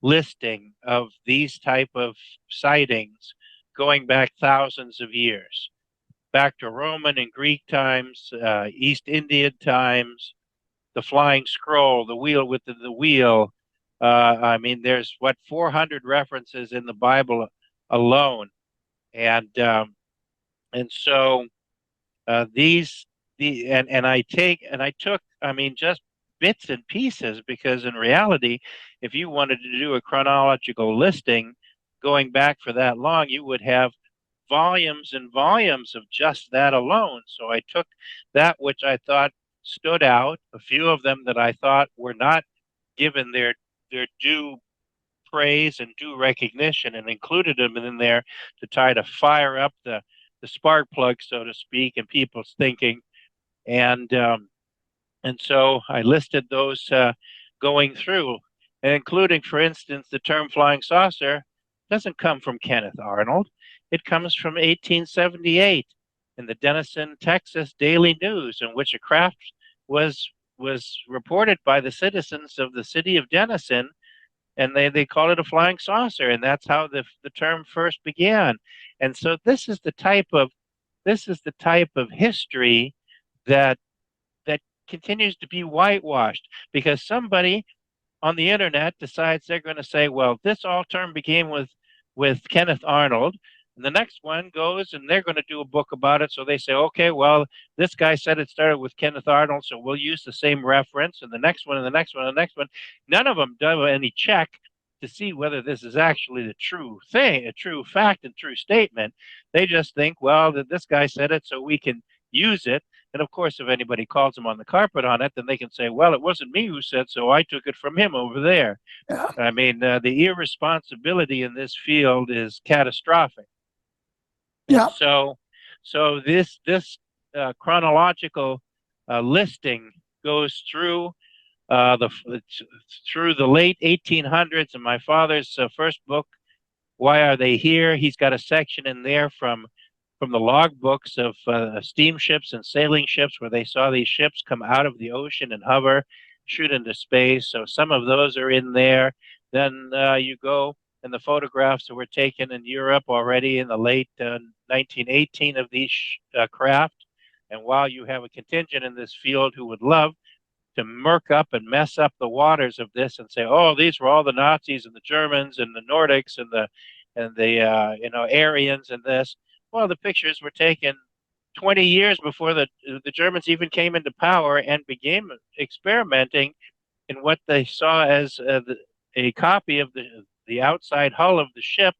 listing of these type of sightings going back thousands of years, back to Roman and Greek times, East Indian times, the flying scroll, the wheel with the wheel. I mean, there's 400 references in the Bible alone, and so I took, I mean, just bits and pieces, because in reality, if you wanted to do a chronological listing going back for that long, you would have volumes and volumes of just that alone. So I took that which I thought stood out, a few of them that I thought were not given their due praise and due recognition, and included them in there to try to fire up the spark plug, so to speak, in people's thinking. And so I listed those going through, including, for instance, the term flying saucer doesn't come from Kenneth Arnold. It comes from 1878 in the Denison, Texas Daily News, in which a craft was reported by the citizens of the city of Denison, and they called it a flying saucer, and that's how the term first began. And so this is the type of history that continues to be whitewashed, because somebody on the internet decides they're going to say, well, this all term began with Kenneth Arnold, and the next one goes and they're going to do a book about it. So they say, okay, well, this guy said it started with Kenneth Arnold, so we'll use the same reference, and the next one, and the next one, and the next one. None of them do any check to see whether this is actually the true thing, a true fact and true statement. They just think, well, that this guy said it, so we can use it. And of course, if anybody calls them on the carpet on it, then they can say, well, it wasn't me who said so. I took it from him over there. Yeah. I mean, the irresponsibility in this field is catastrophic. Yeah. And so this chronological listing goes through through the late 1800s. And my father's first book, Why Are They Here? He's got a section in there from the log books of steamships and sailing ships, where they saw these ships come out of the ocean and hover, shoot into space. So some of those are in there. Then you go, and the photographs that were taken in Europe already in the late 1918 of these craft. And while you have a contingent in this field who would love to murk up and mess up the waters of this and say, oh, these were all the Nazis and the Germans and the Nordics and the Aryans and this. Well, the pictures were taken 20 years before the Germans even came into power and began experimenting in what they saw as a copy of the outside hull of the ship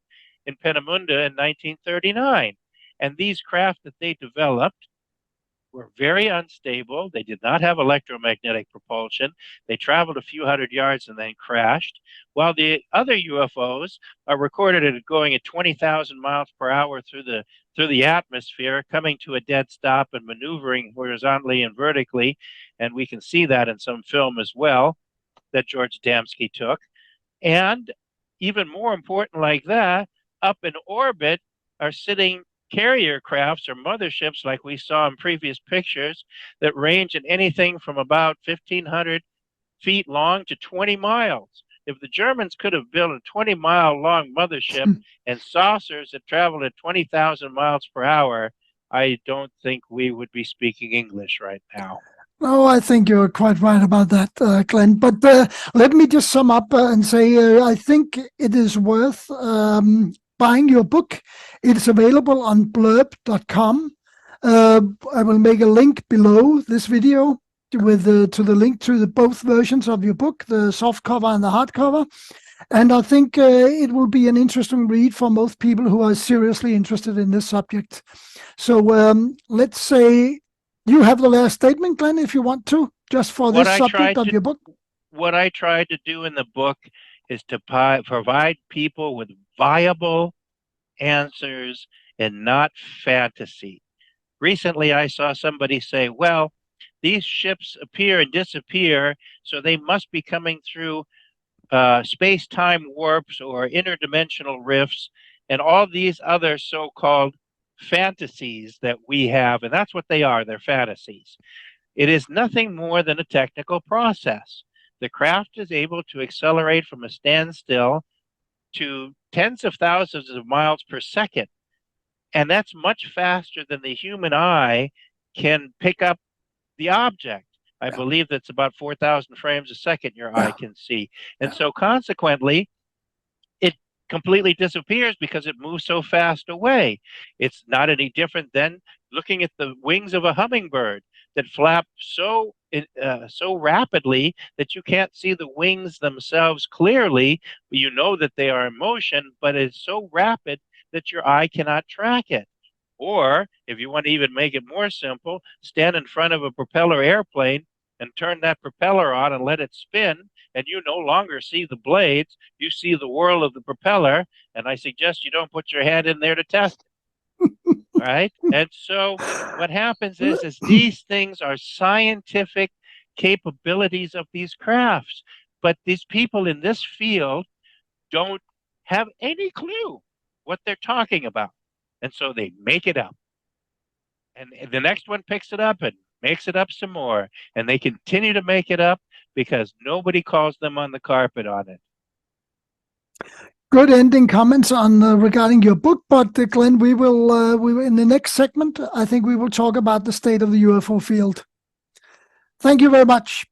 in Peenemünde in 1939. And these craft that they developed were very unstable. They did not have electromagnetic propulsion. They traveled a few hundred yards and then crashed, while the other UFOs are recorded at going at 20,000 miles per hour through the atmosphere, coming to a dead stop and maneuvering horizontally and vertically. And we can see that in some film as well that George Adamski took. And even more important like that, up in orbit are sitting carrier crafts or motherships, like we saw in previous pictures, that range in anything from about 1,500 feet long to 20 miles. If the Germans could have built a 20-mile long mothership and saucers that traveled at 20,000 miles per hour, I don't think we would be speaking English right now. Oh, I think you're quite right about that, Glenn. But let me just sum up and say I think it is worth buying your book. It's available on blurb.com. I will make a link below this video with to the link to both versions of your book, the soft cover and the hardcover. And I think it will be an interesting read for most people who are seriously interested in this subject. So let's say you have the last statement, Glenn, if you want to, just for this subject of your book. What I tried to do in the book is to provide people with viable answers and not fantasy. Recently, I saw somebody say, well, these ships appear and disappear, so they must be coming through space-time warps or interdimensional rifts and all these other so-called fantasies that we have, and that's what they are, they're fantasies. It is nothing more than a technical process. The craft is able to accelerate from a standstill to tens of thousands of miles per second, and that's much faster than the human eye can pick up the object. I believe that's about 4,000 frames a second your eye can see. And so consequently, it completely disappears because it moves so fast away. It's not any different than looking at the wings of a hummingbird that flap so rapidly that you can't see the wings themselves clearly. You know that they are in motion, but it's so rapid that your eye cannot track it. Or if you want to even make it more simple, stand in front of a propeller airplane and turn that propeller on and let it spin, and you no longer see the blades, you see the whirl of the propeller, and I suggest you don't put your hand in there to test it. Right? And so what happens is these things are scientific capabilities of these crafts, but these people in this field don't have any clue what they're talking about. And so they make it up. And the next one picks it up and makes it up some more. And they continue to make it up because nobody calls them on the carpet on it. Good ending comments on regarding your book, but Glenn, we will in the next segment, I think we will talk about the state of the UFO field. Thank you very much.